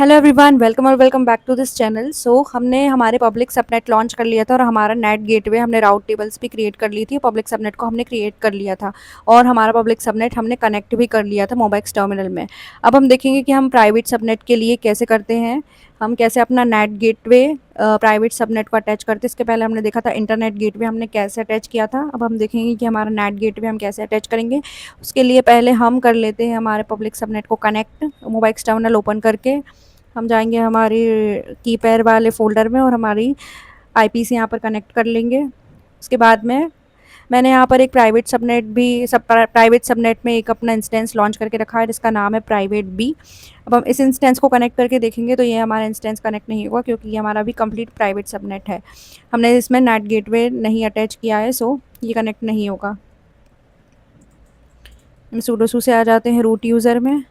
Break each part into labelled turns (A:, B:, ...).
A: Hello everyone, welcome और welcome back to this channel. हमने हमारे पब्लिक सबनेट लॉन्च कर लिया था और हमारा नेट गेटवे हमने राउट टेबल्स भी क्रिएट कर ली थी। पब्लिक सबनेट को हमने क्रिएट कर लिया था और हमारा पब्लिक सबनेट हमने कनेक्ट भी कर लिया था मोबाइक्स टर्मिनल में। अब हम देखेंगे कि हम प्राइवेट सबनेट के लिए कैसे करते हैं। हम कैसे अपना नेट गेटवे प्राइवेट सबनेट को अटैच करते हैं। इसके पहले हमने देखा था इंटरनेट गेटवे हमने कैसे अटैच किया था। अब हम देखेंगे कि हमारा नेट गेटवे हम कैसे अटैच करेंगे। उसके लिए पहले हम कर लेते हैं हमारे पब्लिक सबनेट को कनेक्ट। मोबाइक्स टर्मिनल ओपन करके हम जाएंगे हमारी कीपैड वाले फ़ोल्डर में और हमारी आईपीसी यहाँ पर कनेक्ट कर लेंगे। उसके बाद में मैंने यहाँ पर एक प्राइवेट सबनेट में एक अपना इंस्टेंस लॉन्च करके रखा है जिसका नाम है प्राइवेट बी। अब हम इस इंस्टेंस को कनेक्ट करके देखेंगे तो ये हमारा इंस्टेंस कनेक्ट नहीं होगा क्योंकि ये हमारा भी कंप्लीट प्राइवेट सबनेट है। हमने इसमें नेट गेटवे नहीं अटैच किया है, सो ये कनेक्ट नहीं होगा। हम सूडोसू से आ जाते हैं रूट यूज़र में।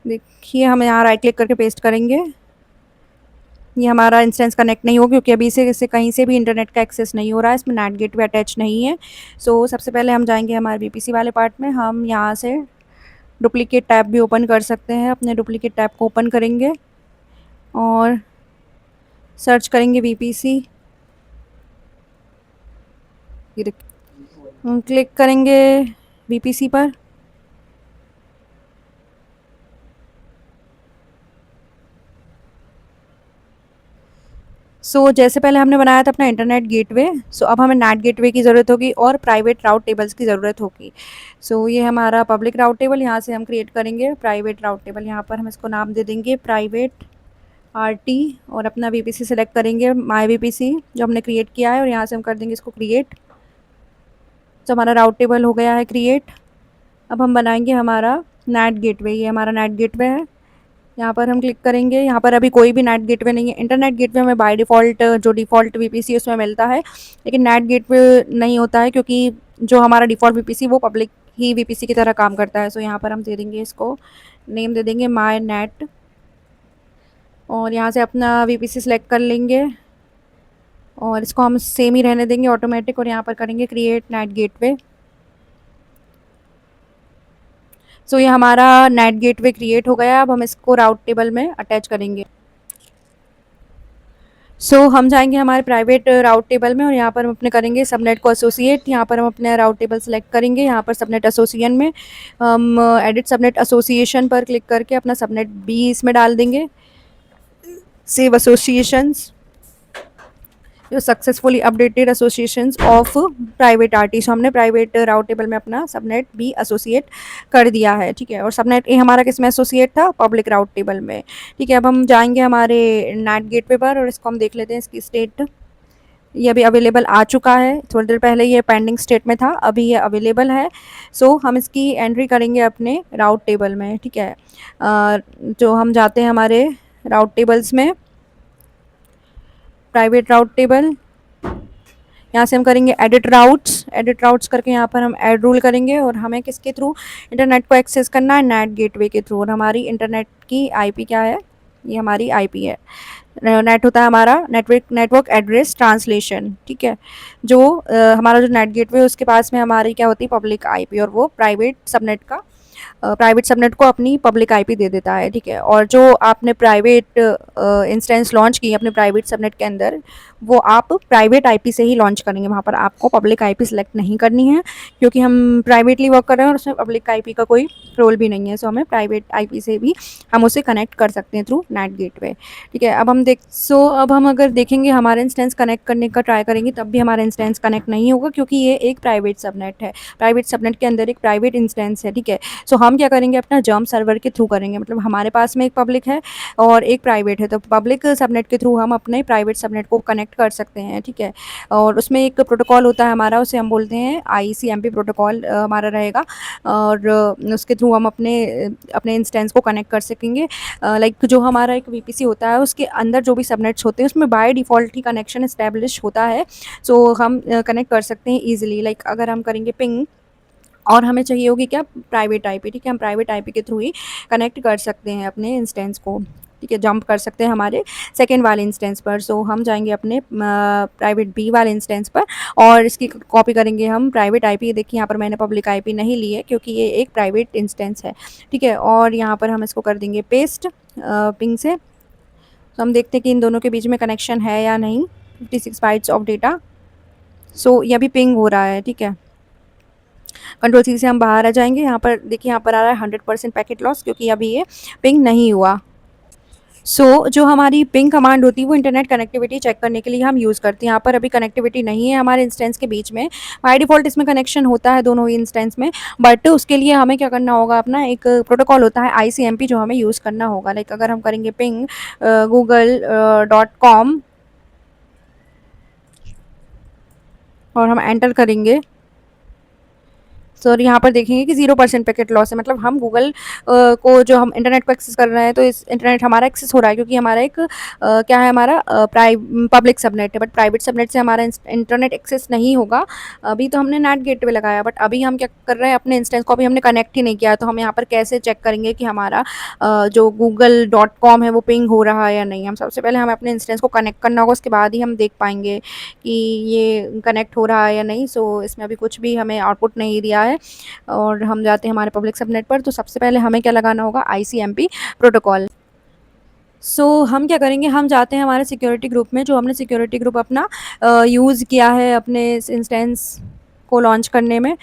A: देखिए हम यहाँ राइट क्लिक करके पेस्ट करेंगे। ये हमारा इंस्टेंस कनेक्ट नहीं हो क्योंकि अभी इसे कहीं से भी इंटरनेट का एक्सेस नहीं हो रहा है, इसमें नेट गेटवे अटैच नहीं है। सबसे पहले हम जाएंगे हमारे बीपीसी वाले पार्ट में। हम यहाँ से डुप्लीकेट टैब भी ओपन कर सकते हैं। अपने डुप्लीकेट टैब को ओपन करेंगे और सर्च करेंगे बीपीसी। क्लिक करेंगे बीपीसी पर। जैसे पहले हमने बनाया था अपना इंटरनेट गेटवे, अब हमें नेट गेटवे की ज़रूरत होगी और प्राइवेट राउट टेबल्स की ज़रूरत होगी। ये हमारा पब्लिक राउट टेबल यहाँ से हम क्रिएट करेंगे। प्राइवेट राउट टेबल यहाँ पर हम इसको नाम दे देंगे प्राइवेट आरटी और अपना वीपीसी सेलेक्ट करेंगे, माय वीपीसी जो हमने क्रिएट किया है, और यहाँ से हम कर देंगे इसको क्रिएट। हमारा राउट टेबल हो गया है क्रिएट। अब हम बनाएंगे हमारा नेट गेटवे। ये हमारा नेट गेटवे है। यहाँ पर हम क्लिक करेंगे। यहाँ पर अभी कोई भी नेट गेटवे नहीं है। इंटरनेट गेटवे में बाय डिफ़ॉल्ट जो डिफ़ॉल्ट वीपीसी उसमें मिलता है, लेकिन नेट गेटवे नहीं होता है क्योंकि जो हमारा डिफ़ॉल्ट वीपीसी वो पब्लिक ही वीपीसी की तरह काम करता है। यहाँ पर हम दे देंगे इसको नेम दे देंगे माय नेट और यहाँ से अपना वीपीसी सेलेक्ट कर लेंगे और इसको हम सेम ही रहने देंगे ऑटोमेटिक, और यहाँ पर करेंगे क्रिएट नेट गेटवे। ये हमारा नेट गेटवे क्रिएट हो गया। अब हम इसको राउट टेबल में अटैच करेंगे। हम जाएंगे हमारे प्राइवेट राउट टेबल में और यहाँ पर हम अपने करेंगे सबनेट को एसोसिएट। यहाँ पर हम अपने राउट टेबल सेलेक्ट करेंगे। यहाँ पर सबनेट एसोसिएशन में हम एडिट सबनेट एसोसिएशन पर क्लिक करके अपना सबनेट बी इसमें डाल देंगे। सेव एसोसिएशंस जो successfully updated associations of private RT. हमने प्राइवेट राउट टेबल में अपना सबनेट बी एसोसिएट कर दिया है, ठीक है। और सबनेट ए हमारा किस में एसोसिएट था? पब्लिक राउट टेबल में, ठीक है। अब हम जाएंगे हमारे नेट गेटवे पर और इसको हम देख लेते हैं इसकी स्टेट। ये अभी अवेलेबल आ चुका है। थोड़ी देर पहले ये पेंडिंग स्टेट में था, अभी ये अवेलेबल है। हम इसकी एंट्री करेंगे अपने राउट टेबल में, ठीक है। जो हम जाते हैं हमारे राउट टेबल्स में, प्राइवेट राउट टेबल, यहाँ से हम करेंगे एडिट राउट्स। एडिट राउट्स करके यहाँ पर हम ऐड रूल करेंगे और हमें किसके थ्रू इंटरनेट को एक्सेस करना है? नेट गेटवे के थ्रू। और हमारी इंटरनेट की आईपी क्या है? ये हमारी आईपी है। नेट होता है हमारा नेटवर्क एड्रेस ट्रांसलेशन, ठीक है। हमारा जो नेट गेटवे है उसके पास में हमारी क्या होती है? पब्लिक आईपी, और वो प्राइवेट सबनेट को अपनी पब्लिक आईपी दे देता है, ठीक है। और जो आपने प्राइवेट इंस्टेंस लॉन्च की अपने प्राइवेट सबनेट के अंदर, वो आप प्राइवेट आईपी से ही लॉन्च करेंगे। वहाँ पर आपको पब्लिक आईपी सेलेक्ट नहीं करनी है क्योंकि हम प्राइवेटली वर्क कर रहे हैं और उसमें पब्लिक आईपी का कोई रोल भी नहीं है। हमें प्राइवेट आईपी से भी हम उसे कनेक्ट कर सकते हैं थ्रू नेट गेटवे, ठीक है। अब हम अगर देखेंगे हमारा इंस्टेंस कनेक्ट करने का ट्राई करेंगे तब भी हमारा इंस्टेंस कनेक्ट नहीं होगा क्योंकि ये एक प्राइवेट सबनेट है। प्राइवेट सबनेट के अंदर एक प्राइवेट इंस्टेंस है, ठीक है। हम क्या करेंगे? अपना जर्म सर्वर के थ्रू करेंगे। मतलब हमारे पास में एक पब्लिक है और एक प्राइवेट है, तो पब्लिक सबनेट के थ्रू हम अपने प्राइवेट सबनेट को कनेक्ट कर सकते हैं, ठीक है। और उसमें एक प्रोटोकॉल होता है हमारा, उसे हम बोलते हैं ICMP प्रोटोकॉल हमारा रहेगा, और उसके थ्रू हम अपने अपने इंस्टेंस को कनेक्ट कर सकेंगे। लाइक जो हमारा एक वीपीसी होता है उसके अंदर जो भी सबनेट्स होते हैं उसमें by default he connection establish होता है। हम कनेक्ट कर सकते हैं ईजिली। लाइक अगर हम करेंगे पिंग और हमें चाहिए होगी क्या? प्राइवेट आईपी, ठीक है। हम प्राइवेट आईपी के थ्रू ही कनेक्ट कर सकते हैं अपने इंस्टेंस को। ठीक है, जंप कर सकते हैं हमारे सेकंड वाले इंस्टेंस पर। सो हम जाएंगे अपने प्राइवेट बी वाले इंस्टेंस पर और इसकी कॉपी करेंगे हम प्राइवेट आईपी। देखिए यहाँ पर मैंने पब्लिक आईपी नहीं ली है क्योंकि ये एक प्राइवेट इंस्टेंस है, ठीक है। और यहाँ पर हम इसको कर देंगे पेस्ट पिंग से। तो हम देखते हैं कि इन दोनों के बीच में कनेक्शन है या नहीं। 56 बाइट्स ऑफ डेटा। सो ये अभी पिंग हो रहा है, ठीक है। कंट्रोल सी से हम बाहर आ जाएंगे। यहाँ पर देखिए, यहाँ पर आ रहा है 100% पैकेट लॉस, क्योंकि अभी ये पिंग नहीं हुआ। जो हमारी पिंग कमांड होती है वो इंटरनेट कनेक्टिविटी चेक करने के लिए हम यूज़ करते हैं। यहाँ पर अभी कनेक्टिविटी नहीं है हमारे इंस्टेंस के बीच में। बाय डिफ़ॉल्ट इसमें कनेक्शन होता है दोनों ही इंस्टेंस में, बट उसके लिए हमें क्या करना होगा, अपना एक प्रोटोकॉल होता है ICMP जो हमें यूज़ करना होगा। लाइक अगर हम करेंगे पिंग google.com और हम एंटर करेंगे, सर यहाँ पर देखेंगे कि 0% पैकेट लॉस है। मतलब हम गूगल को, जो हम इंटरनेट को एक्सेस कर रहे हैं, तो इस इंटरनेट हमारा एक्सेस हो रहा है क्योंकि हमारा एक क्या है, हमारा पब्लिक सबनेट है। बट प्राइवेट सबनेट से हमारा इंटरनेट एक्सेस नहीं होगा। अभी तो हमने नेट गेटवे लगाया, बट अभी हम क्या कर रहे हैं, अपने इंस्टेंस को अभी हमने कनेक्ट ही नहीं किया। तो हम यहाँ पर कैसे चेक करेंगे कि हमारा जो google.com है वो पिंग हो रहा है या नहीं। हम सबसे पहले हमें अपने इंस्टेंस को कनेक्ट करना होगा, उसके बाद ही हम देख पाएंगे कि ये कनेक्ट हो रहा है या नहीं। सो इसमें अभी कुछ भी हमें आउटपुट नहीं दिया है। और हम जाते हैं हमारे पब्लिक सबनेट पर। तो सबसे पहले हमें क्या लगाना होगा, ICMP प्रोटोकॉल। हम क्या करेंगे, हम जाते हैं हमारे सिक्योरिटी ग्रुप में, जो हमने सिक्योरिटी ग्रुप अपना यूज़ किया है अपने इंस्टेंस को लॉन्च करने में।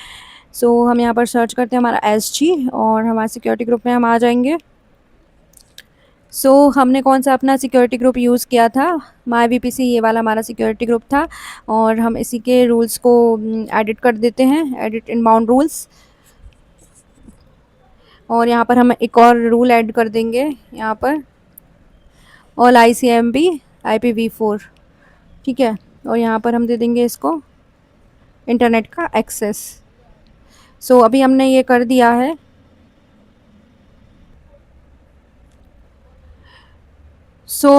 A: हम यहाँ पर सर्च करते हैं हमारा SG और हमारे सिक्योरिटी ग्रुप में हम आ जाएंगे। हमने कौन सा अपना सिक्योरिटी ग्रुप यूज़ किया था, MyVPC, ये वाला हमारा सिक्योरिटी ग्रुप था। और हम इसी के रूल्स को एडिट कर देते हैं, एडिट इनबाउंड रूल्स। और यहाँ पर हम एक और रूल ऐड कर देंगे, यहाँ पर ऑल ICMP IPv4, ठीक है। और यहाँ पर हम दे देंगे इसको इंटरनेट का एक्सेस। अभी हमने ये कर दिया है।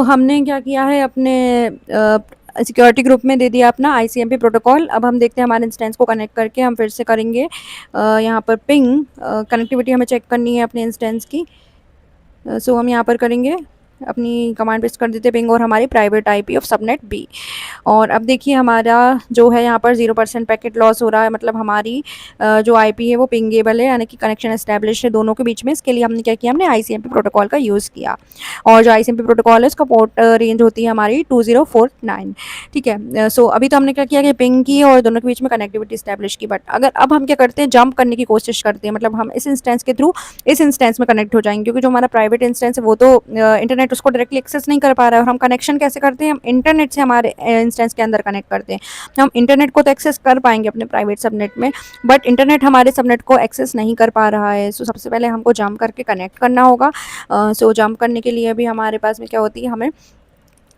A: हमने क्या किया है, अपने सिक्योरिटी ग्रुप में दे दिया अपना ICMP प्रोटोकॉल। अब हम देखते हैं हमारे इंस्टेंस को कनेक्ट करके हम फिर से करेंगे यहाँ पर पिंग। कनेक्टिविटी हमें चेक करनी है अपने इंस्टेंस की। हम यहाँ पर करेंगे, अपनी कमांड पेस्ट कर देते पिंग और हमारी private IP of subnet B। और अब देखिए हमारा जो है यहाँ पर 0% पैकेट लॉस हो रहा है। मतलब हमारी जो IP है वो पिंगेबल है, यानी कि कनेक्शन एस्टैब्लिश है दोनों के बीच में। इसके लिए हमने क्या किया, हमने ICMP प्रोटोकॉल का यूज़ किया। और जो ICMP प्रोटोकॉल है उसका पोर्ट रेंज होती है हमारी 2049, ठीक है। अभी तो हमने क्या किया कि पिंग की और दोनों के बीच में कनेक्टिविटी इस्टेब्लिश की। बट अगर अब हम क्या करते हैं, जंप करने की कोशिश करते हैं, मतलब हम इस इंस्टेंस के थ्रू इस इंस्टेंस में कनेक्ट हो जाएंगे, क्योंकि जो हमारा प्राइवेट इंस्टेंस है वो तो इंटरनेट उसको डायरेक्टली एक्सेस नहीं कर पा रहा है। और हम कनेक्शन कैसे करते हैं, हम इंटरनेट से हमारे इंस्टेंस के अंदर कनेक्ट करते हैं। हम इंटरनेट को तो एक्सेस कर पाएंगे अपने प्राइवेट सबनेट में, बट इंटरनेट हमारे सबनेट को एक्सेस नहीं कर पा रहा है। सबसे पहले हमको जंप करके कनेक्ट करना होगा। जंप करने के लिए भी हमारे पास में क्या होती है, हमें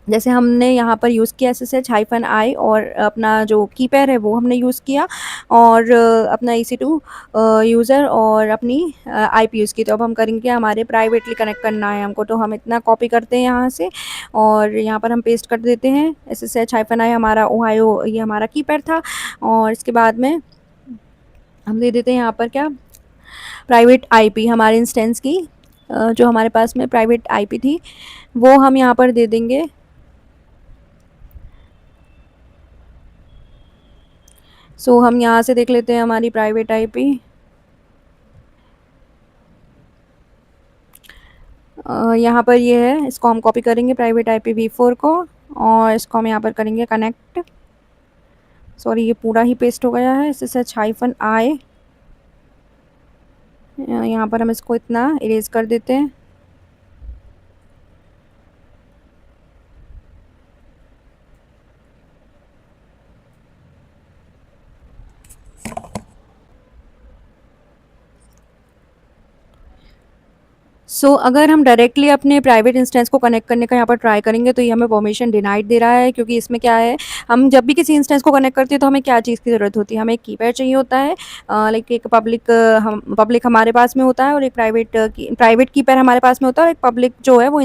A: जैसे हमने यहाँ पर यूज़ किया SSH-I और अपना जो कीपैड है वो हमने यूज़ किया, और अपना EC2 यूज़र और अपनी IP यूज़ की। तो अब हम करेंगे, हमारे प्राइवेटली कनेक्ट करना है हमको। तो हम इतना कॉपी करते हैं यहाँ से और यहाँ पर हम पेस्ट कर देते हैं। SSH-I हमारा ओहायो, ये हमारा कीपैड था। और इसके बाद में हम दे देते हैं यहाँ पर क्या, प्राइवेट IP हमारे इंस्टेंस की। जो हमारे पास में प्राइवेट IP थी वो हम यहाँ पर दे देंगे। हम यहाँ से देख लेते हैं हमारी प्राइवेट IP। यहाँ पर ये है, इसको हम कॉपी करेंगे प्राइवेट IPv4 को, और इसको हम यहाँ पर करेंगे कनेक्ट। सॉरी, ये पूरा ही पेस्ट हो गया है। SSH-I यहाँ पर हम इसको इतना इरेज कर देते हैं। अगर हम डायरेक्टली अपने प्राइवेट इंस्टेंस को कनेक्ट करने का यहाँ पर ट्राई करेंगे तो ये हमें परमिशन डिनाइड दे रहा है, क्योंकि इसमें क्या है, हम जब भी किसी इंस्टेंस को कनेक्ट करते हैं तो हमें क्या चीज़ की ज़रूरत होती है, हमें एक कीपैड चाहिए होता है। लाइक एक पब्लिक हमारे पास में होता है, और एक प्राइवेट कीपैड हमारे पास में होता है, और एक पब्लिक जो है वो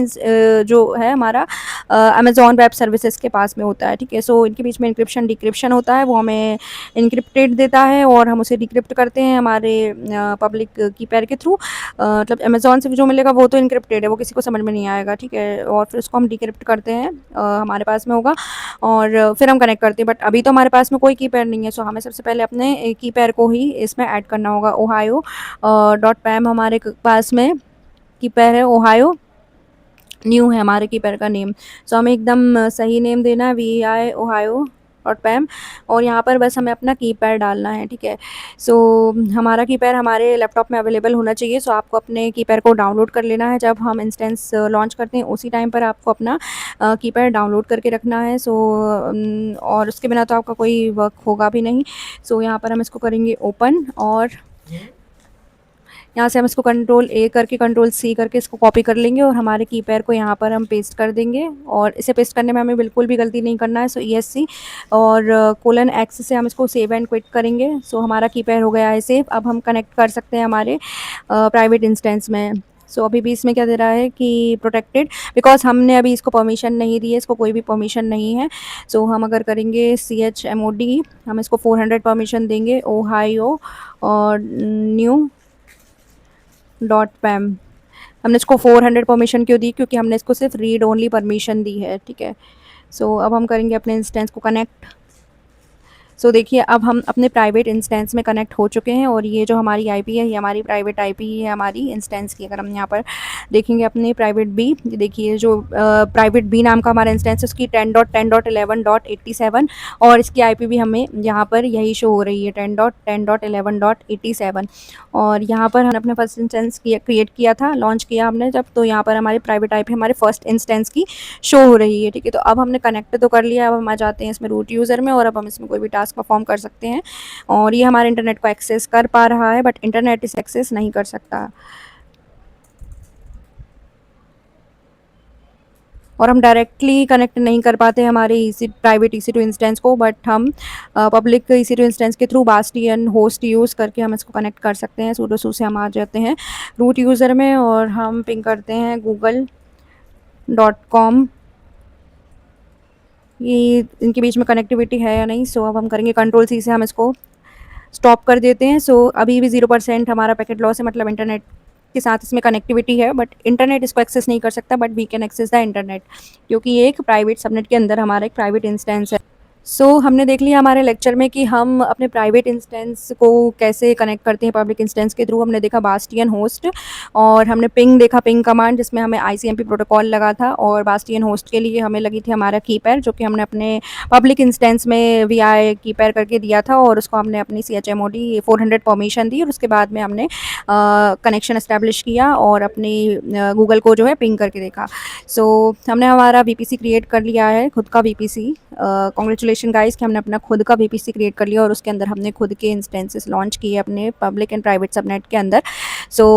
A: जो है हमारा अमेजॉन वेब सर्विसेज के पास में होता है, ठीक है। इनके बीच में इंक्रिप्शन डिक्रिप्शन होता है, वो हमें इनक्रिप्टेड देता है और हम उसे डिक्रिप्ट करते हैं हमारे पब्लिक कीपैड के थ्रू। मतलब अमेजॉन से जो मिलेगा वो तो इनक्रिप्टेड है, वो किसी को समझ में नहीं आएगा, ठीक है। और फिर उसको हम डिक्रिप्ट करते हैं, हमारे पास में होगा, और फिर हम कनेक्ट करते हैं। बट अभी तो हमारे पास में कोई की पेयर नहीं है, सो हमें सबसे पहले अपने की पेयर को ही इसमें ऐड करना होगा। ओहायो डॉट पैम हमारे पास में की पेयर है, ओहायो न्यू है हमारे कीपर का नेम। सो हमें एकदम सही नेम देना है, वी आई ओहायो डॉट पैम, और यहाँ पर बस हमें अपना कीपैड डालना है, ठीक है। सो हमारा कीपैड हमारे लैपटॉप में अवेलेबल होना चाहिए। सो आपको अपने कीपैड को डाउनलोड कर लेना है, जब हम इंस्टेंस लॉन्च करते हैं उसी टाइम पर आपको अपना कीपैड डाउनलोड करके रखना है। सो और उसके बिना तो आपका कोई वर्क होगा भी नहीं। सो यहाँ पर हम इसको करेंगे ओपन, और यहाँ से हम इसको कंट्रोल ए करके कंट्रोल सी करके इसको कॉपी कर लेंगे, और हमारे कीपैड को यहाँ पर हम पेस्ट कर देंगे। और इसे पेस्ट करने में हमें बिल्कुल भी गलती नहीं करना है। सो ESC और कोलन एक्स से हम इसको सेव एंड क्विट करेंगे। सो हमारा कीपैड हो गया है सेव। अब हम कनेक्ट कर सकते हैं हमारे प्राइवेट इंस्टेंस में। सो अभी भी इसमें क्या दे रहा है कि प्रोटेक्टेड, बिकॉज हमने अभी इसको परमिशन नहीं दी है, इसको कोई भी परमिशन नहीं है। सो हम अगर करेंगे CHMOD, हम इसको 400 परमिशन देंगे, ओहायो और न्यू डॉट पैम। हमने इसको 400 परमिशन क्यों दी, क्योंकि हमने इसको सिर्फ रीड ओनली परमिशन दी है, ठीक है। सो अब हम करेंगे अपने इंस्टेंस को कनेक्ट। सो देखिए अब हम अपने प्राइवेट इंस्टेंस में कनेक्ट हो चुके हैं, और ये जो हमारी आईपी है ये हमारी प्राइवेट आईपी है हमारी इंस्टेंस की। अगर हम यहाँ पर देखेंगे अपने प्राइवेट बी, देखिए जो प्राइवेट बी नाम का हमारा इंस्टेंस है उसकी 10.10.11.87, और इसकी आईपी भी हमें यहाँ पर यही शो हो रही है 10.10.11.87। और यहाँ पर हमने अपना फर्स्ट इंस्टेंस क्रिएट किया था, लॉन्च किया हमने जब, तो यहाँ पर हमारी प्राइवेट आईपी हमारे फर्स्ट इंस्टेंस की शो हो रही है, ठीक है। तो अब हमने कनेक्ट तो कर लिया, अब हम आ जाते हैं इसमें रूट यूज़र में, और अब हम इसमें कोई भी टास्क परफॉर्म कर सकते हैं। और ये हमारे इंटरनेट को एक्सेस कर पा रहा है, बट इंटरनेट इसे एक्सेस नहीं कर सकता। और हम डायरेक्टली कनेक्ट नहीं कर पाते हमारे प्राइवेट EC2 इंस्टेंस को, बट हम पब्लिक EC2 इंस्टेंस के थ्रू बास्टियन होस्ट यूज़ करके हम इसको कनेक्ट कर सकते हैं। सूडो से हम आ जाते हैं रूट यूज़र में, और हम पिंग करते हैं google.com। ये इनके बीच में कनेक्टिविटी है या नहीं। सो अब हम करेंगे कंट्रोल C से हम इसको स्टॉप कर देते हैं। सो अभी भी 0% हमारा पैकेट लॉस है, मतलब इंटरनेट के साथ इसमें कनेक्टिविटी है, बट इंटरनेट इसको एक्सेस नहीं कर सकता, but we can access the internet, क्योंकि ये एक प्राइवेट सबनेट के अंदर हमारा एक प्राइवेट इंस्टेंस है। हमने देख लिया हमारे लेक्चर में कि हम अपने प्राइवेट इंस्टेंस को कैसे कनेक्ट करते हैं पब्लिक इंस्टेंस के थ्रू। हमने देखा बास्टियन होस्ट, और हमने पिंग देखा, पिंग कमांड जिसमें हमें ICMP प्रोटोकॉल लगा था, और बास्टियन होस्ट के लिए हमें लगी थी हमारा कीपैड, जो कि हमने अपने पब्लिक इंस्टेंस में VI कीपैड करके दिया था, और उसको हमने अपनी CHMOD 400 परमिशन दी, और उसके बाद में हमने कनेक्शन इस्टेब्लिश किया और अपनी गूगल को जो है पिंग करके देखा। हमने हमारा VPC क्रिएट कर लिया है, खुद का VPC। कॉन्ग्रेचुलेशन गाइस कि हमने अपना खुद का VPC क्रिएट कर लिया, और उसके अंदर हमने खुद के इंस्टेंसेस लॉन्च किए अपने पब्लिक एंड प्राइवेट सबनेट के अंदर।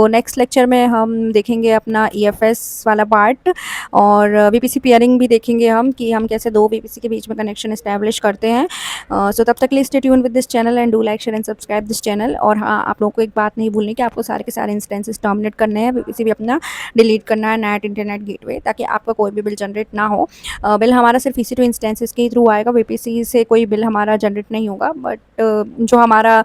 A: नेक्स्ट लेक्चर में हम देखेंगे अपना EFS वाला पार्ट, और VPC पेयरिंग भी देखेंगे हम कि हम कैसे दो VPC के बीच में कनेक्शन इस्टेब्लिश करते हैं। तब तक के लिए stay tune with this channel and do like share and subscribe this channel. और हाँ, आप लोगों को एक बात नहीं भूलनी कि आपको सारे के सारे इंस्टेंसेस टर्मिनेट करने हैं, VPC भी अपना डिलीट करना है, नेट इंटरनेट गेटवे, ताकि आपका कोई भी बिल जनरेट ना हो। बिल हमारा सिर्फ EC2 इंस्टेंसेस के थ्रू आएगा, VPC से कोई बिल हमारा जनरेट नहीं होगा। बट जो हमारा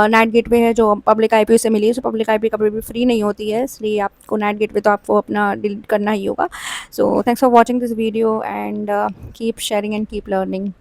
A: नेट गेटवे है जो पब्लिक IP से मिली है, सो पब्लिक IP कभी भी फ्री नहीं होती है, इसलिए आपको नेट गेटवे तो आपको अपना डिलीट करना ही होगा। Thanks for watching this video, and keep sharing and keep learning.